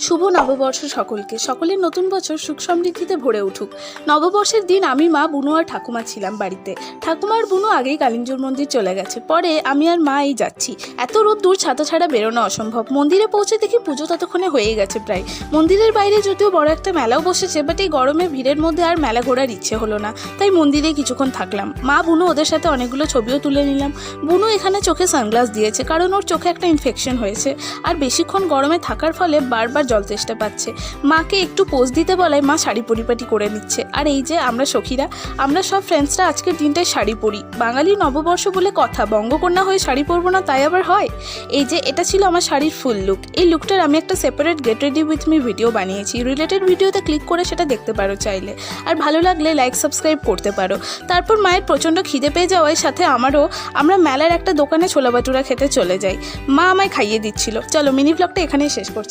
শুভ নববর্ষ সকলকে। সকলের নতুন বছর সুখ সমৃদ্ধিতে ভরে উঠুক। নববর্ষের দিন আমি, মা, বুনু আর ঠাকুমা ছিলাম বাড়িতে। ঠাকুমা আর বুনু আগেই কালিঞ্জর মন্দির চলে গেছে। পরে আমি আর মা এই যাচ্ছি। এত রোদ, দূর ছাতা ছাড়া বেরোনো অসম্ভব। মন্দিরে পৌঁছে দেখি পুজো ততক্ষণে হয়ে গেছে প্রায়। মন্দিরের বাইরে যদিও বড় একটা মেলাও বসেছে, বাট এই গরমে ভিড়ের মধ্যে আর মেলা ঘোরার ইচ্ছে হলো না, তাই মন্দিরে কিছুক্ষণ থাকলাম। মা, বুনু ওদের সাথে অনেকগুলো ছবিও তুলে নিলাম। বুনু এখানে চোখে সানগ্লাস দিয়েছে, কারণ ওর চোখে একটা ইনফেকশন হয়েছে আর বেশিক্ষণ গরমে থাকার ফলে বারবার জল তেষ্টা পাচ্ছে। মাকে একটু পোজ দিতে বলায় মা শাড়ি পরিপাটি করে নিচ্ছে। আর এই যে আমরা সখীরা, আমরা সব ফ্রেন্ডসরা আজকের দিনটায় শাড়ি পরি। বাঙালি নববর্ষ বলে কথা, বঙ্গকন্যা হয়ে শাড়ি পরবো না তাই আবার হয়? এই যে এটা ছিল আমার শাড়ির ফুল লুক। এই লুকটার আমি একটা separate get ready with me video বানিয়েছি। রিলেটেড ভিডিওতে ক্লিক করে সেটা দেখতে পারো চাইলে। আর ভালো লাগলে লাইক সাবস্ক্রাইব করতে পারো। তারপর মায়ের প্রচণ্ড খিদে পেয়ে যাওয়ার সাথে আমরা মেলার একটা দোকানে ছোলা বাটুরা খেতে চলে যাই। মা আমায় খাইয়ে দিচ্ছিল। চলো মিনি ব্লগটা এখানেই শেষ করছি।